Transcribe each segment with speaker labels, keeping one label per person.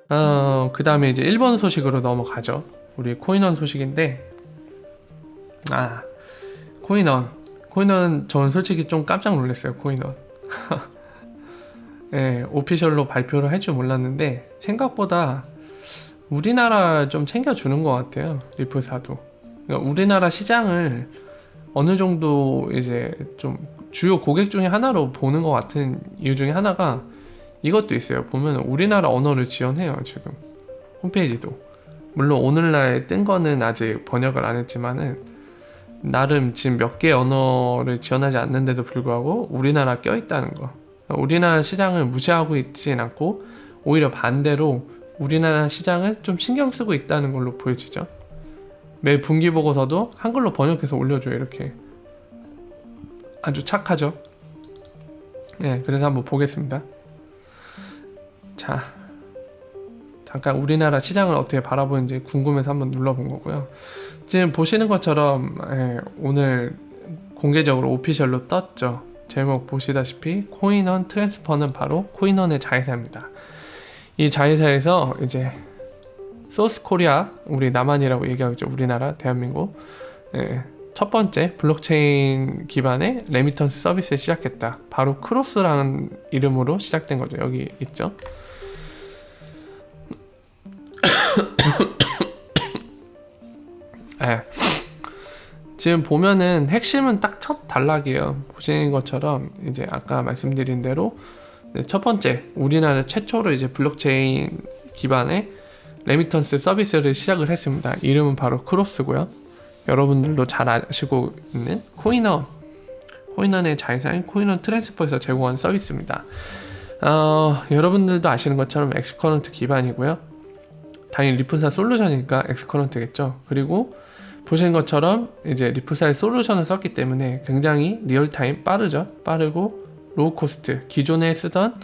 Speaker 1: 그 다음에 이제 일본 소식으로 넘어가죠. 우리 코인원 소식인데, 코인원 저는 솔직히 좀 깜짝 놀랐어요. 코인원. 예, 오피셜로 발표를 할 줄 몰랐는데 생각보다 우리나라 좀 챙겨주는 것 같아요. 리플사도. 그러니까 우리나라 시장을 어느 정도 이제 좀 주요 고객 중에 하나로 보는 것 같은 이유 중에 하나가 이것도 있어요. 보면 우리나라 언어를 지원해요. 지금 홈페이지도. 물론 오늘날 뜬 거는 아직 번역을 안 했지만은 나름 지금 몇 개 언어를 지원하지 않는데도 불구하고 우리나라 껴있다는 거. 우리나라 시장을 무시하고 있진 않고 오히려 반대로 우리나라 시장을 좀 신경 쓰고 있다는 걸로 보여지죠. 매 분기 보고서도 한글로 번역해서 올려줘요. 이렇게 아주 착하죠. 네, 그래서 한번 보겠습니다. 자, 잠깐 우리나라 시장을 어떻게 바라보는지 궁금해서 한번 눌러본 거고요. 지금 보시는 것처럼 오늘 공개적으로 오피셜로 떴죠. 제목 보시다시피 코인원 트랜스퍼는 바로 코인원의 자회사입니다. 이 자회사에서 이제 소스코리아, 우리 남한이라고 얘기하고 있죠. 우리나라, 대한민국. 첫 번째 블록체인 기반의 레미턴스 서비스를 시작했다. 바로 크로스라는 이름으로 시작된 거죠. 여기 있죠. 지금 보면은 핵심은 딱 첫 단락이에요. 보시는 것처럼 이제 아까 말씀드린 대로 첫 번째 우리나라 최초로 이제 블록체인 기반의 레미턴스 서비스를 시작을 했습니다. 이름은 바로 크로스고요. 여러분들도 잘 아시고 있는 코인원의 자회사인 코인원 트랜스퍼에서 제공한 서비스입니다. 여러분들도 아시는 것처럼 엑스커런트 기반이고요. 당연히 리플사 솔루션이니까 엑스커런트겠죠. 그리고 보시는 것처럼 이제 리플사의 솔루션을 썼기 때문에 굉장히 리얼타임 빠르고 로우 코스트, 기존에 쓰던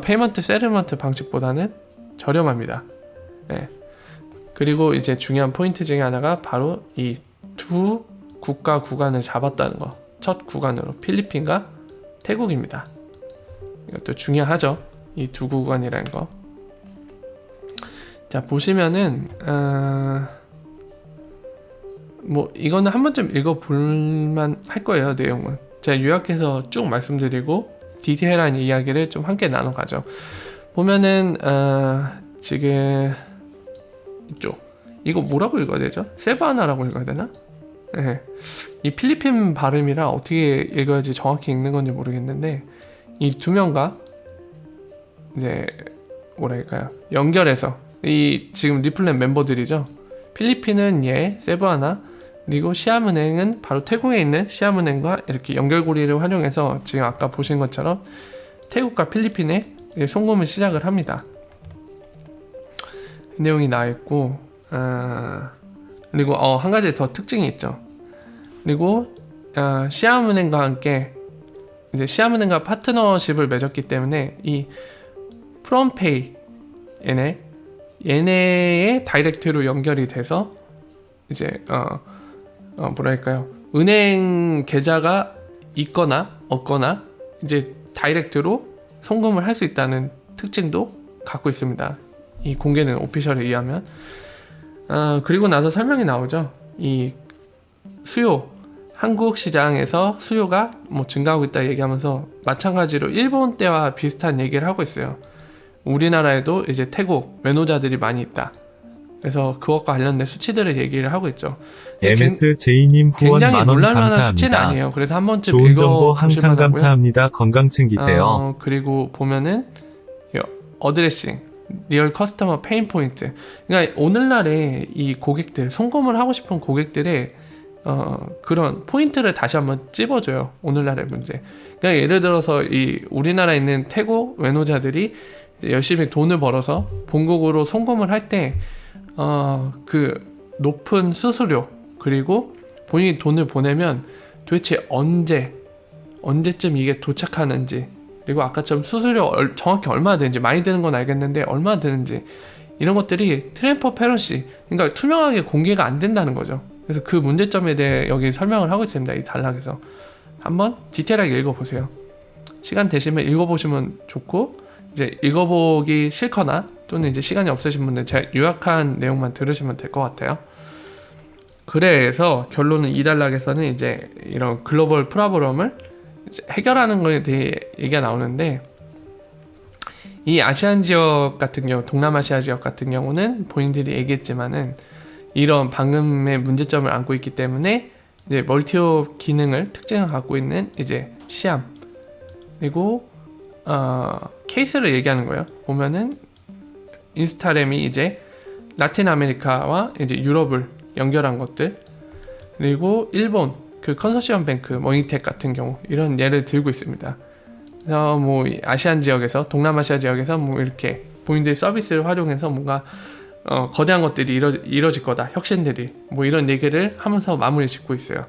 Speaker 1: 페이먼트 세틀먼트 방식보다는 저렴합니다. 네. 그리고 이제 중요한 포인트 중에 하나가 바로 이 두 국가 구간을 잡았다는 거. 첫 구간으로 필리핀과 태국입니다. 이것도 중요하죠. 이 두 구간이라는 거. 자, 보시면은 뭐 이거는 한 번쯤 읽어볼만 할 거예요. 내용은 제가 요약해서 쭉 말씀드리고 디테일한 이야기를 좀 함께 나눠가죠. 보면은 지금 이쪽 이거 뭐라고 읽어야 되죠? 세바나라고 읽어야 되나? 네. 이 필리핀 발음이라 어떻게 읽어야지 정확히 읽는 건지 모르겠는데 이 두 명과 이제 뭐랄까요 연결해서 이 지금 리플랜 멤버들이죠. 필리핀은 세브아나, 그리고 시암은행은 바로 태국에 있는 시암은행과 이렇게 연결고리를 활용해서 지금 아까 보신 것처럼 태국과 필리핀에 송금을 시작을 합니다. 그 내용이 나와 있고, 그리고 한 가지 더 특징이 있죠. 그리고 시암은행과 함께 이제 시암은행과 파트너십을 맺었기 때문에 이 프롬페이 얘네의 다이렉트로 연결이 돼서 이제 뭐랄까요 은행 계좌가 있거나 없거나 이제 다이렉트로 송금을 할 수 있다는 특징도 갖고 있습니다. 이 공개는 오피셜에 의하면. 그리고 나서 설명이 나오죠. 이 수요, 한국 시장에서 수요가 뭐 증가하고 있다 얘기하면서 마찬가지로 일본 때와 비슷한 얘기를 하고 있어요. 우리나라에도 이제 태국 외노자들이 많이 있다. 그래서 그것과 관련된 수치들을 얘기를 하고 있죠.
Speaker 2: MSJ님 후원
Speaker 1: 굉장히
Speaker 2: 만원
Speaker 1: 놀랄만한 수치는
Speaker 2: 감사합니다.
Speaker 1: 아니에요. 그래서 한 번쯤
Speaker 2: 좋은 정보 항상
Speaker 1: 읽어보실만 하고요.
Speaker 2: 감사합니다. 건강 챙기세요.
Speaker 1: 그리고 보면은 어드레싱, 리얼 커스터머 페인 포인트. 그러니까 오늘날에 이 고객들, 송금을 하고 싶은 고객들의 그런 포인트를 다시 한번 찝어줘요. 오늘날의 문제. 그러니까 예를 들어서 이 우리나라에 있는 태국 외노자들이 열심히 돈을 벌어서 본국으로 송금을 할 때 그 높은 수수료, 그리고 본인이 돈을 보내면 도대체 언제쯤 이게 도착하는지, 그리고 아까처럼 수수료 정확히 얼마 드는지, 많이 드는 건 알겠는데 얼마 드는지, 이런 것들이 트랜스퍼런시, 그러니까 투명하게 공개가 안 된다는 거죠. 그래서 그 문제점에 대해 여기 설명을 하고 있습니다. 이 단락에서 한번 디테일하게 읽어보세요. 시간 되시면 읽어보시면 좋고, 이제 읽어보기 싫거나 또는 이제 시간이 없으신 분들 제가 요약한 내용만 들으시면 될 것 같아요. 그래서 결론은 이 단락에서는 이제 이런 글로벌 프로블럼을 이제 해결하는 것에 대해 얘기가 나오는데, 이 아시안 지역 같은 경우, 동남아시아 지역 같은 경우는 본인들이 얘기했지만은 이런 방금의 문제점을 안고 있기 때문에 이제 멀티옵 기능을 특징을 갖고 있는 이제 시암, 그리고 케이스를 얘기하는 거예요. 보면은 인스타램이 이제 라틴 아메리카와 이제 유럽을 연결한 것들, 그리고 일본 그 컨소시엄 뱅크, 머니텍 같은 경우 이런 예를 들고 있습니다. 그래서 뭐 아시안 지역에서, 동남아시아 지역에서 뭐 이렇게 본인들의 서비스를 활용해서 뭔가 거대한 것들이 이뤄질 거다, 혁신들이, 뭐 이런 얘기를 하면서 마무리 짓고 있어요.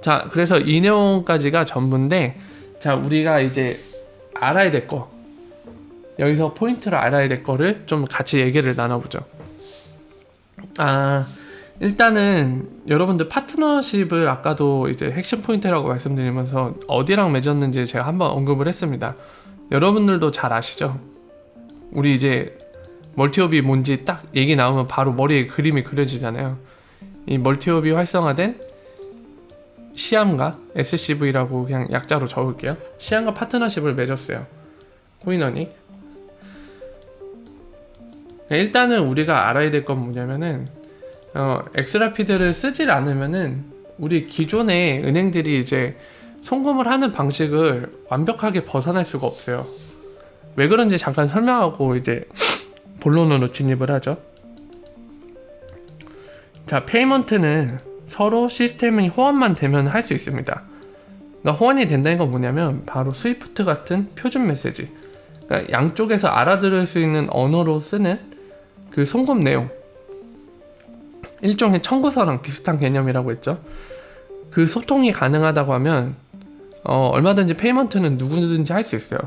Speaker 1: 자, 그래서 이 내용까지가 전부인데, 자, 우리가 이제 알아야 될 거, 여기서 포인트로 알아야 될 거를 좀 같이 얘기를 나눠보죠. 일단은 여러분들 파트너십을 아까도 이제 핵심 포인트라고 말씀드리면서 어디랑 맺었는지 제가 한번 언급을 했습니다. 여러분들도 잘 아시죠? 우리 이제 멀티옵이 뭔지 딱 얘기 나오면 바로 머리에 그림이 그려지잖아요. 이 멀티옵이 활성화된 시암과 SCV라고 그냥 약자로 적을게요. 시암과 파트너십을 맺었어요, 코인원이. 일단은 우리가 알아야 될 건 뭐냐면은 엑스라피드를 쓰질 않으면은 우리 기존의 은행들이 이제 송금을 하는 방식을 완벽하게 벗어날 수가 없어요. 왜 그런지 잠깐 설명하고 이제 본론으로 진입을 하죠. 자, 페이먼트는 서로 시스템이 호환만 되면 할 수 있습니다. 그러니까 호환이 된다는 건 뭐냐면 바로 스위프트 같은 표준 메시지, 그러니까 양쪽에서 알아들을 수 있는 언어로 쓰는 그 송금 내용, 일종의 청구서랑 비슷한 개념이라고 했죠. 그 소통이 가능하다고 하면 얼마든지 페이먼트는 누구든지 할 수 있어요.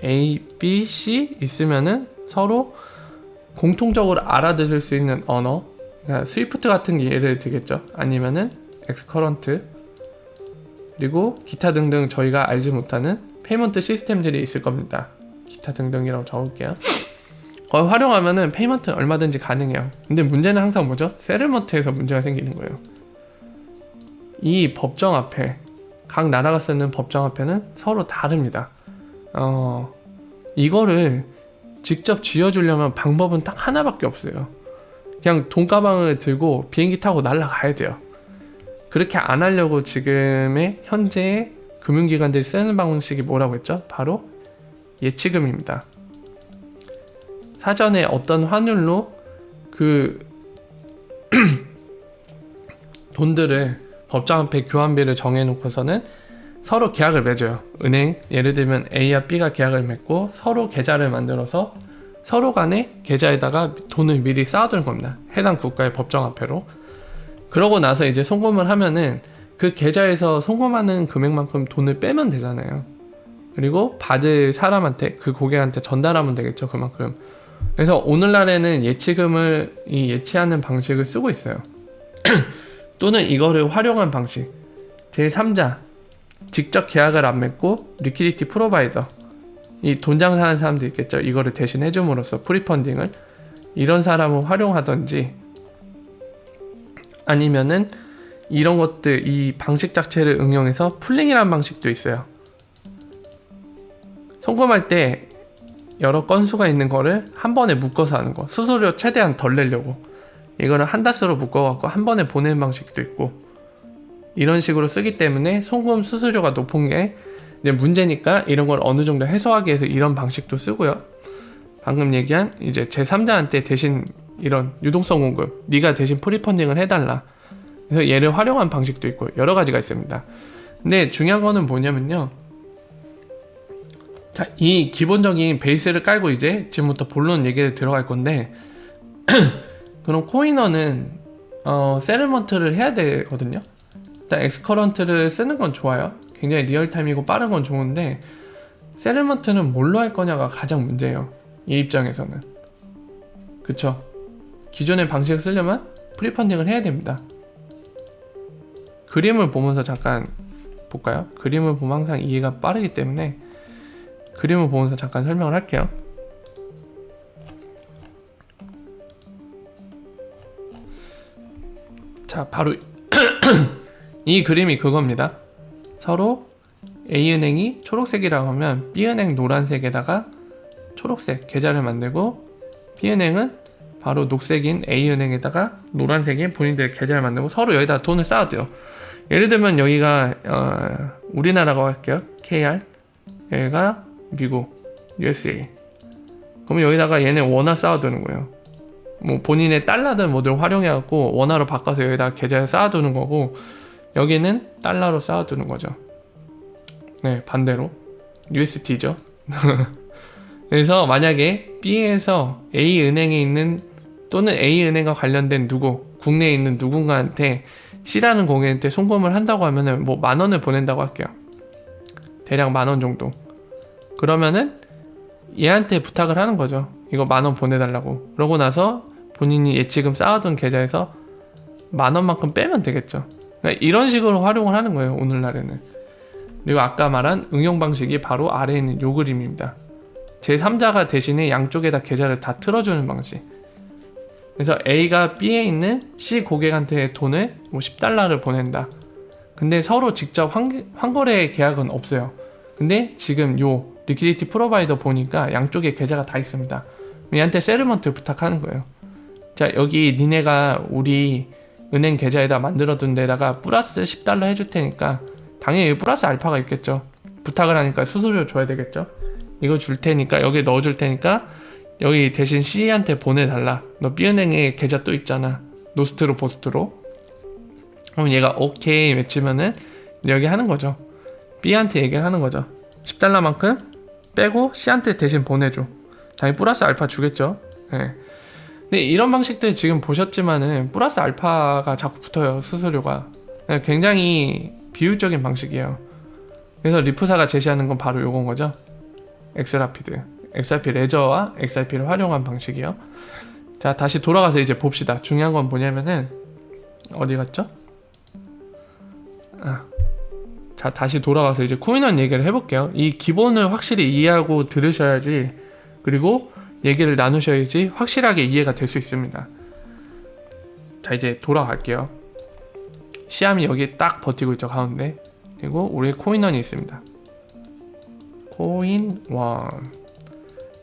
Speaker 1: A, B, C 있으면은 서로 공통적으로 알아들을 수 있는 언어, 그러니까 스위프트 같은 게 예를 들겠죠. 아니면은 엑스커런트, 그리고 기타 등등 저희가 알지 못하는 페이먼트 시스템들이 있을 겁니다. 기타 등등이라고 적을게요. 그걸 활용하면은 페이먼트는 얼마든지 가능해요. 근데 문제는 항상 뭐죠? 세틀먼트에서 문제가 생기는 거예요. 이 법정 화폐, 각 나라가 쓰는 법정 화폐는 서로 다릅니다. 이거를 직접 쥐어주려면 방법은 딱 하나밖에 없어요. 그냥 돈가방을 들고 비행기 타고 날아가야 돼요. 그렇게 안 하려고 지금의 현재의 금융기관들이 쓰는 방식이 뭐라고 했죠? 바로 예치금입니다. 사전에 어떤 환율로 그 돈들을 법정화폐 교환비를 정해놓고서는 서로 계약을 맺어요. 은행, 예를 들면 A와 B가 계약을 맺고 서로 계좌를 만들어서 서로 간에 계좌에다가 돈을 미리 쌓아두는 겁니다. 해당 국가의 법정화폐로. 그러고 나서 이제 송금을 하면은 그 계좌에서 송금하는 금액만큼 돈을 빼면 되잖아요. 그리고 받을 사람한테, 그 고객한테 전달하면 되겠죠, 그만큼. 그래서 오늘날에는 예치금을 예치하는 방식을 쓰고 있어요. 또는 이거를 활용한 방식, 제3자, 직접 계약을 안 맺고 리퀴디티 프로바이더, 이 돈 장사하는 사람도 있겠죠. 이거를 대신 해줌으로써 프리펀딩을, 이런 사람을 활용하던지, 아니면은 이런 것들, 이 방식 자체를 응용해서 풀링이라는 방식도 있어요. 송금할 때 여러 건수가 있는 거를 한 번에 묶어서 하는 거, 수수료 최대한 덜 내려고 이거를 한 다스로 묶어갖고 한 번에 보내는 방식도 있고, 이런 식으로 쓰기 때문에 송금 수수료가 높은 게 이제 문제니까 이런 걸 어느 정도 해소하기 위해서 이런 방식도 쓰고요. 방금 얘기한 이제 제3자한테 대신 이런 유동성 공급, 네가 대신 프리펀딩을 해달라, 그래서 얘를 활용한 방식도 있고 여러 가지가 있습니다. 근데 중요한 거는 뭐냐면요, 자, 이 기본적인 베이스를 깔고 이제 지금부터 본론 얘기를 들어갈 건데 그럼 코인원은 세틀먼트를 해야 되거든요. 일단 엑스커런트를 쓰는 건 좋아요. 굉장히 리얼타임이고 빠른 건 좋은데 세틀먼트는 뭘로 할 거냐가 가장 문제예요, 이 입장에서는. 그쵸? 기존의 방식을 쓰려면 프리펀딩을 해야 됩니다. 그림을 보면서 잠깐 볼까요? 그림을 보면 항상 이해가 빠르기 때문에 그림을 보면서 잠깐 설명을 할게요. 자, 바로 이 그림이 그겁니다. 서로 A은행이 초록색이라고 하면 B은행 노란색에다가 초록색 계좌를 만들고, B은행은 바로 녹색인 A은행에다가 노란색인 본인들의 계좌를 만들고 서로 여기다 돈을 쌓아둬요. 예를 들면 여기가 우리나라고 할게요. KR, 여기가 미국 USA. 그러면 여기다가 얘네 원화 쌓아두는 거예요. 뭐 본인의 달러든 뭐든 활용해갖고 원화로 바꿔서 여기다가 계좌를 쌓아두는 거고, 여기는 달러로 쌓아두는 거죠. 네, 반대로 USD죠. 그래서 만약에 B에서 A은행에 있는 또는 A은행과 관련된 누구, 국내에 있는 누군가한테 C라는 고객한테 송금을 한다고 하면은 뭐 10,000원을 보낸다고 할게요. 대략 10,000원 정도. 그러면은 얘한테 부탁을 하는 거죠. 이거 10,000원 보내달라고. 그러고 나서 본인이 예치금 쌓아둔 계좌에서 10,000원만큼 빼면 되겠죠. 그러니까 이런 식으로 활용을 하는 거예요, 오늘날에는. 그리고 아까 말한 응용 방식이 바로 아래에 있는 요 그림입니다. 제3자가 대신에 양쪽에다 계좌를 다 틀어주는 방식. 그래서 A가 B에 있는 C 고객한테 돈을 뭐 $10를 보낸다. 근데 서로 직접 환거래 계약은 없어요. 근데 지금 요 리퀴디티 프로바이더 보니까 양쪽에 계좌가 다 있습니다. 얘한테 세틀먼트 부탁하는 거예요. 자, 여기 니네가 우리 은행 계좌에다 만들어둔 데다가 플러스 $10 해줄 테니까, 당연히 플러스 알파가 있겠죠. 부탁을 하니까 수수료 줘야 되겠죠. 이거 줄 테니까, 여기 넣어줄 테니까 여기 대신 C한테 보내달라. 너 B은행에 계좌 또 있잖아. 노스트로 포스트로. 그럼 얘가 오케이 외치면은 여기 하는 거죠. B한테 얘기를 하는 거죠. $10만큼 빼고 C한테 대신 보내줘. 당연히 플러스 알파 주겠죠. 네. 근데 이런 방식들 지금 보셨지만은 플러스 알파가 자꾸 붙어요, 수수료가. 네, 굉장히 비효율적인 방식이에요. 그래서 리프사가 제시하는 건 바로 요건 거죠. 엑스라피드, XRP 레저와 XRP를 활용한 방식이요. 자, 다시 돌아가서 이제 봅시다. 중요한 건 뭐냐면은 어디 갔죠? 자, 다시 돌아가서 이제 코인원 얘기를 해볼게요. 이 기본을 확실히 이해하고 들으셔야지, 그리고 얘기를 나누셔야지 확실하게 이해가 될 수 있습니다. 자, 이제 돌아갈게요. 시암이 여기 딱 버티고 있죠, 가운데. 그리고 우리 코인원이 있습니다. 코인원.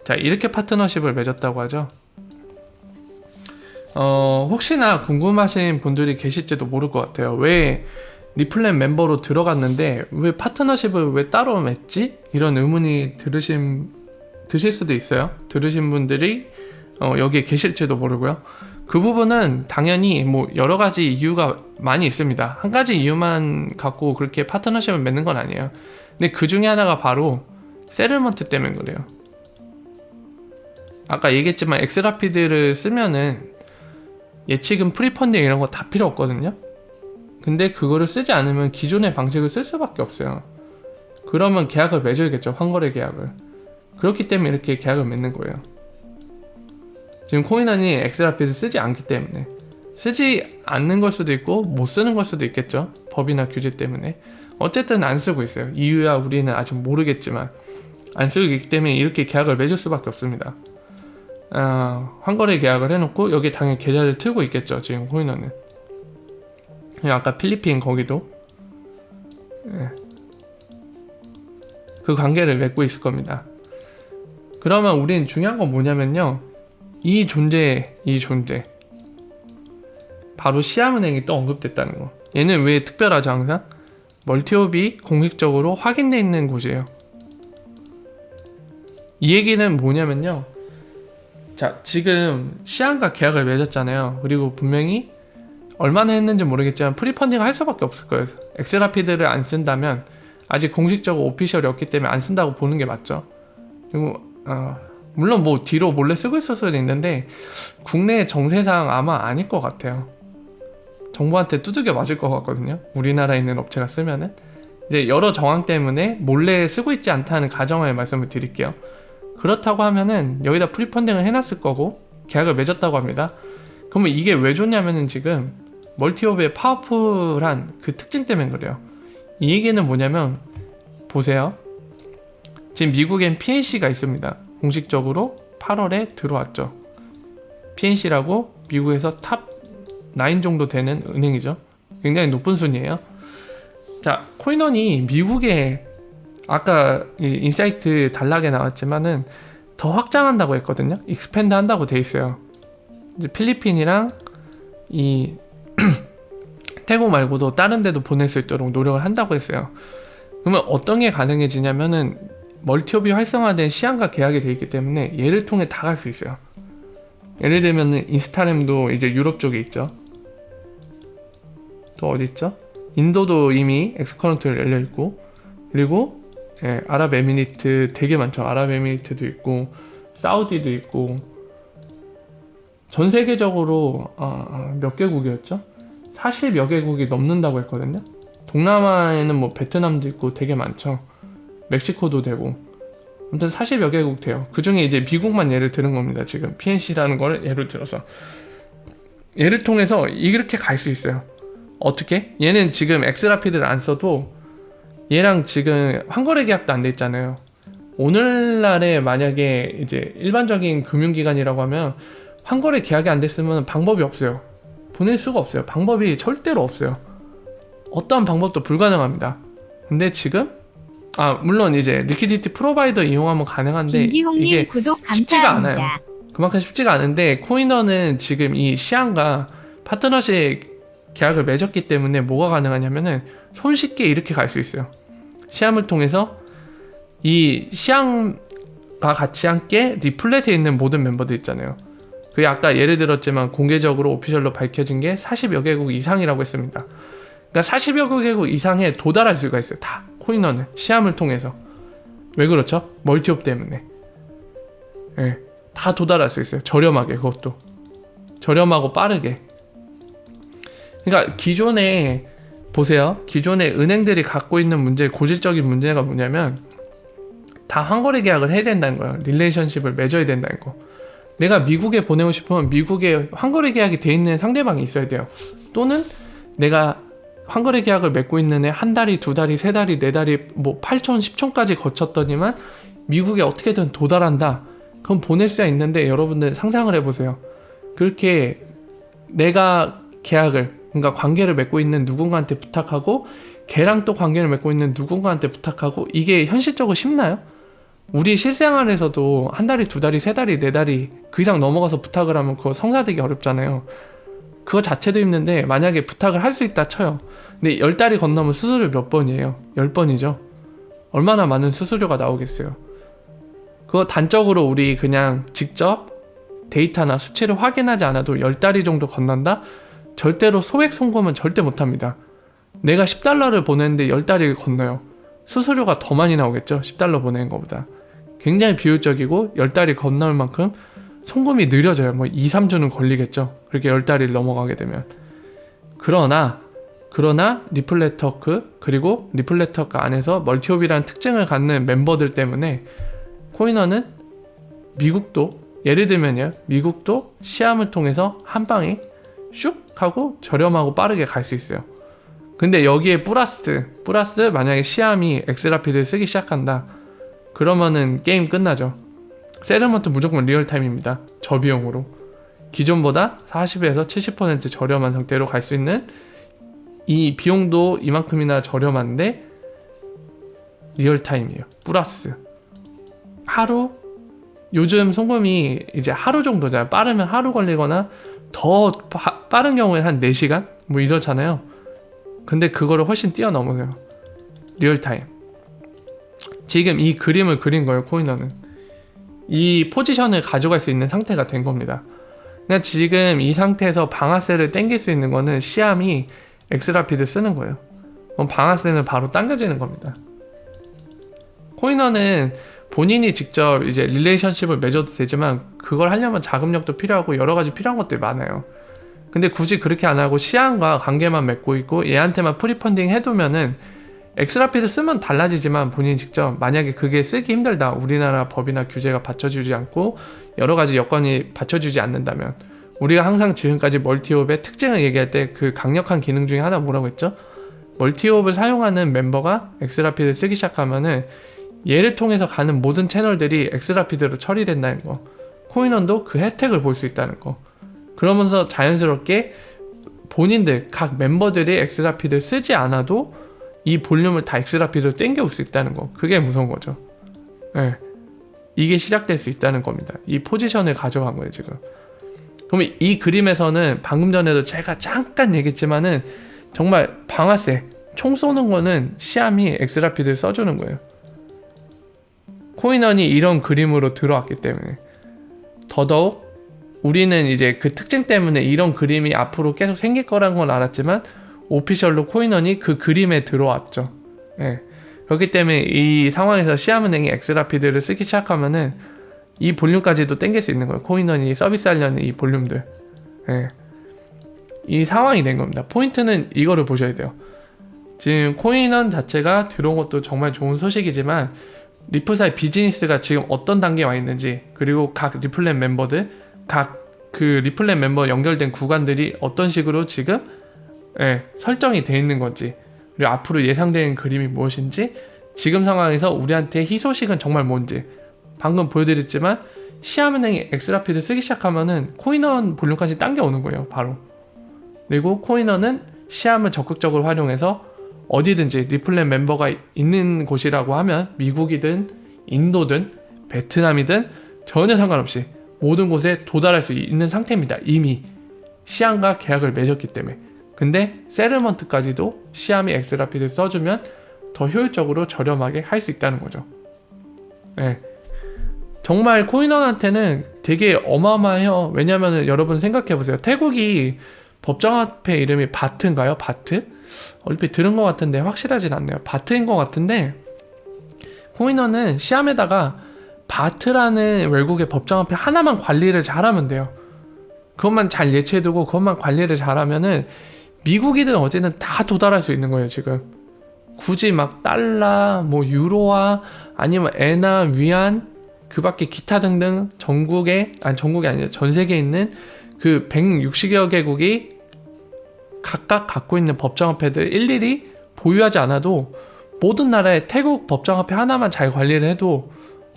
Speaker 1: 자, 이렇게 파트너십을 맺었다고 하죠. 혹시나 궁금하신 분들이 계실지도 모를 것 같아요. 왜 리플랜 멤버로 들어갔는데 왜 파트너십을 왜 따로 맺지? 이런 의문이 드실 수도 있어요. 들으신 분들이 여기에 계실지도 모르고요. 그 부분은 당연히 뭐 여러 가지 이유가 많이 있습니다. 한 가지 이유만 갖고 그렇게 파트너십을 맺는 건 아니에요. 근데 그 중에 하나가 바로 세틀먼트 때문에 그래요. 아까 얘기했지만 엑스라피드를 쓰면은 예치금 프리펀딩 이런 거 다 필요 없거든요. 근데 그거를 쓰지 않으면 기존의 방식을 쓸 수밖에 없어요. 그러면 계약을 맺어야겠죠, 환거래 계약을. 그렇기 때문에 이렇게 계약을 맺는 거예요. 지금 코인원이 엑스라피드 쓰지 않기 때문에. 쓰지 않는 걸 수도 있고 못 쓰는 걸 수도 있겠죠, 법이나 규제 때문에. 어쨌든 안 쓰고 있어요. 이유야 우리는 아직 모르겠지만 안 쓰고 있기 때문에 이렇게 계약을 맺을 수밖에 없습니다. 환거래 계약을 해놓고 여기 당연히 계좌를 틀고 있겠죠, 지금 코인원은. 아까 필리핀 거기도 그 관계를 맺고 있을 겁니다. 그러면 우리는 중요한 건 뭐냐면요, 이 존재 바로 시암은행이 또 언급됐다는 거. 얘는 왜 특별하죠? 항상 멀티옵이 공식적으로 확인되어 있는 곳이에요. 이 얘기는 뭐냐면요, 자, 지금 시암과 계약을 맺었잖아요. 그리고 분명히 얼마나 했는지 모르겠지만 프리펀딩을 할 수밖에 없을 거예요. 엑스라피드를 안 쓴다면 아직 공식적으로 오피셜이 없기 때문에 안 쓴다고 보는 게 맞죠. 그리고 물론 뭐 뒤로 몰래 쓰고 있을 수도 있는데 국내 정세상 아마 아닐 것 같아요. 정부한테 두들겨 맞을 것 같거든요, 우리나라에 있는 업체가 쓰면은. 이제 여러 정황 때문에 몰래 쓰고 있지 않다는 가정하에 말씀을 드릴게요. 그렇다고 하면은 여기다 프리펀딩을 해놨을 거고 계약을 맺었다고 합니다. 그러면 이게 왜 좋냐면은 지금 멀티옵의 파워풀한 그 특징 때문에 그래요. 이 얘기는 뭐냐면 보세요. 지금 미국엔 PNC가 있습니다. 공식적으로 8월에 들어왔죠. PNC라고 미국에서 탑 9 정도 되는 은행이죠. 굉장히 높은 순위예요. 자, 코인원이 미국에 아까 인사이트 단락에 나왔지만은 더 확장한다고 했거든요. 익스펜드 한다고 돼 있어요. 이제 필리핀이랑 이 태국 말고도 다른 데도 보낼 수 있도록 노력을 한다고 했어요. 그러면 어떤 게 가능해지냐면은 멀티업이 활성화된 시안과 계약이 돼 있기 때문에 얘를 통해 다 갈 수 있어요. 예를 들면은 인스타램도 이제 유럽 쪽에 있죠. 또 어디 있죠? 인도도 이미 엑스커런트를 열려 있고, 그리고 아랍에미리트 되게 많죠. 아랍에미리트도 있고, 사우디도 있고, 전 세계적으로 몇 개국이었죠? 40여 개국이 넘는다고 했거든요. 동남아에는 뭐 베트남도 있고 되게 많죠. 멕시코도 되고. 아무튼 40여 개국 돼요. 그 중에 이제 미국만 예를 들은 겁니다. 지금 PNC라는 걸 예를 들어서. 얘를 통해서 이렇게 갈 수 있어요. 어떻게? 얘는 지금 엑스라피드를 안 써도 얘랑 지금 환거래 계약도 안 돼 있잖아요. 오늘날에 만약에 이제 일반적인 금융기관이라고 하면 환거래 계약이 안 됐으면 방법이 없어요. 보낼 수가 없어요. 방법이 절대로 없어요. 어떠한 방법도 불가능합니다. 근데 지금 물론 이제 리퀴디티 프로바이더 이용하면 가능한데 이게
Speaker 3: 구독
Speaker 1: 쉽지가
Speaker 3: 감사합니다.
Speaker 1: 않아요. 그만큼 쉽지가 않은데 코인원은 지금 이 시안과 파트너십 계약을 맺었기 때문에 뭐가 가능하냐면은 손쉽게 이렇게 갈 수 있어요. 시암을 통해서 이 시암과 같이 함께 리플렛에 있는 모든 멤버들 있잖아요. 그게 아까 예를 들었지만 공개적으로 오피셜로 밝혀진 게 40여 개국 이상이라고 했습니다. 그러니까 40여 개국 이상에 도달할 수가 있어요. 다 코인원은 시암을 통해서. 왜 그렇죠? 멀티업 때문에. 네, 다 도달할 수 있어요. 저렴하게. 그것도 저렴하고 빠르게. 그러니까 기존에 보세요. 기존에 은행들이 갖고 있는 문제, 고질적인 문제가 뭐냐면 다 환거래 계약을 해야 된다는 거예요. 릴레이션십을 맺어야 된다는 거. 내가 미국에 보내고 싶으면 미국에 환거래 계약이 돼 있는 상대방이 있어야 돼요. 또는 내가 환거래 계약을 맺고 있는 애 한 달이, 두 달이, 세 달이, 네 달이 뭐 8천, 10천까지 거쳤더니만 미국에 어떻게든 도달한다. 그럼 보낼 수야 있는데 여러분들 상상을 해보세요. 그렇게 내가 계약을, 그러니까 관계를 맺고 있는 누군가한테 부탁하고 걔랑 또 관계를 맺고 있는 누군가한테 부탁하고 이게 현실적으로 쉽나요? 우리 실생활에서도 한 달이, 두 달이, 세 달이, 네 달이 그 이상 넘어가서 부탁을 하면 그거 성사되기 어렵잖아요. 그거 자체도 힘든데 만약에 부탁을 할 수 있다 쳐요. 근데 10달이 건너면 수수료 몇 번이에요? 10번이죠. 얼마나 많은 수수료가 나오겠어요. 그거 단적으로 우리 그냥 직접 데이터나 수치를 확인하지 않아도 10달이 정도 건넌다? 절대로 소액 송금은 절대 못합니다. 내가 10달러를 보내는데 10달이 건너요. 수수료가 더 많이 나오겠죠. 10달러 보내는 것보다. 굉장히 비효율적이고 10달이 건널 만큼 송금이 느려져요. 뭐 2, 3주는 걸리겠죠. 그렇게 10달이 넘어가게 되면. 그러나 리플렛워크 그리고 리플렛워크 안에서 멀티옵이라는 특징을 갖는 멤버들 때문에 코인원은 미국도 예를 들면요. 미국도 시암을 통해서 한 방에 슉 하고 저렴하고 빠르게 갈 수 있어요. 근데 여기에 플러스 만약에 시암이 엑스라피드를 쓰기 시작한다. 그러면은 게임 끝나죠. 세르먼트 무조건 리얼타임입니다. 저비용으로. 기존보다 40에서 70% 저렴한 상태로 갈 수 있는 이 비용도 이만큼이나 저렴한데 리얼타임이에요. 플러스 하루 요즘 송금이 이제 하루 정도잖아요. 빠르면 하루 걸리거나 더 빠른 경우에 한 4시간? 뭐 이렇잖아요. 근데 그거를 훨씬 뛰어넘어요. 리얼타임. 지금 이 그림을 그린 거예요. 코인원은. 이 포지션을 가져갈 수 있는 상태가 된 겁니다. 그러니까 지금 이 상태에서 방아쇠를 당길 수 있는 거는 시암이 엑스라피드 쓰는 거예요. 그럼 방아쇠는 바로 당겨지는 겁니다. 코인원은 본인이 직접 이제 릴레이션십을 맺어도 되지만 그걸 하려면 자금력도 필요하고 여러 가지 필요한 것들이 많아요. 근데 굳이 그렇게 안 하고 시안과 관계만 맺고 있고 얘한테만 프리펀딩 해두면은 엑스라피드 쓰면 달라지지만 본인이 직접 만약에 그게 쓰기 힘들다. 우리나라 법이나 규제가 받쳐주지 않고 여러 가지 여건이 받쳐주지 않는다면 우리가 항상 지금까지 멀티옵의 특징을 얘기할 때 그 강력한 기능 중에 하나 뭐라고 했죠? 멀티옵을 사용하는 멤버가 엑스라피드를 쓰기 시작하면은 얘를 통해서 가는 모든 채널들이 엑스라피드로 처리된다는 거. 코인원도 그 혜택을 볼 수 있다는 거. 그러면서 자연스럽게 본인들 각 멤버들이 엑스라피드 쓰지 않아도 이 볼륨을 다 엑스라피드로 땡겨올 수 있다는 거. 그게 무서운 거죠. 네. 이게 시작될 수 있다는 겁니다. 이 포지션을 가져간 거예요 지금. 그러면 이 그림에서는 방금 전에도 제가 잠깐 얘기했지만은 정말 방아쇠 총 쏘는 거는 시암이 엑스라피드를 써주는 거예요. 코인원이 이런 그림으로 들어왔기 때문에 더더욱 우리는 이제 그 특징 때문에 이런 그림이 앞으로 계속 생길 거라는 건 알았지만 오피셜로 코인원이 그 그림에 들어왔죠. 예. 그렇기 때문에 이 상황에서 시암은행이 엑스라피드를 쓰기 시작하면은 이 볼륨까지도 땡길 수 있는 거예요. 코인원이 서비스하려는 이 볼륨들. 예. 이 상황이 된 겁니다. 포인트는 이거를 보셔야 돼요. 지금 코인원 자체가 들어온 것도 정말 좋은 소식이지만 리플사의 비즈니스가 지금 어떤 단계에 와 있는지, 그리고 각 리플렛 멤버들, 각 그 리플렛 멤버 연결된 구간들이 어떤 식으로 지금 설정이 돼 있는 건지, 그리고 앞으로 예상되는 그림이 무엇인지, 지금 상황에서 우리한테 희소식은 정말 뭔지, 방금 보여드렸지만 시암은행이 엑스라피드 쓰기 시작하면은 코인원 볼륨까지 당겨오는 거예요 바로. 그리고 코인원은 시암을 적극적으로 활용해서 어디든지 리플렛 멤버가 있는 곳이라고 하면 미국이든 인도든 베트남이든 전혀 상관없이 모든 곳에 도달할 수 있는 상태입니다. 이미 시암과 계약을 맺었기 때문에. 근데 세틀먼트까지도 시암이 엑스라피드 써주면 더 효율적으로 저렴하게 할 수 있다는 거죠. 네. 정말 코인원한테는 되게 어마어마해요. 왜냐면은 여러분 생각해보세요. 태국이 법정화폐 이름이 바트인가요? 바트? 얼핏 들은 것 같은데 확실하진 않네요. 바트인 것 같은데 코인원은 시암에다가 바트라는 외국의 법정화폐 하나만 관리를 잘하면 돼요. 그것만 잘 예치해두고 그것만 관리를 잘하면은 미국이든 어디든 다 도달할 수 있는 거예요 지금. 굳이 막 달러, 뭐 유로화, 아니면 엔화, 위안, 그 밖에 기타 등등 전국이 아니라 전 세계에 있는 그 160여 개국이 각각 갖고 있는 법정화폐들 일일이 보유하지 않아도 모든 나라의 태국 법정화폐 하나만 잘 관리를 해도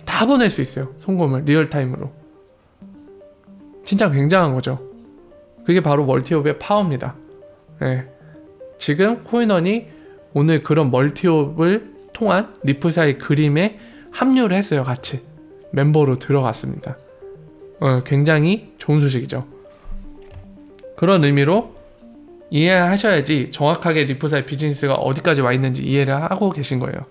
Speaker 1: 다 보낼 수 있어요. 송금을 리얼타임으로. 진짜 굉장한 거죠. 그게 바로 멀티옵의 파워입니다. 네. 지금 코인원이 오늘 그런 멀티옵을 통한 리플사의 그림에 합류를 했어요. 같이 멤버로 들어갔습니다. 굉장히 좋은 소식이죠. 그런 의미로 이해하셔야지 정확하게 리플사의 비즈니스가 어디까지 와 있는지 이해를 하고 계신 거예요.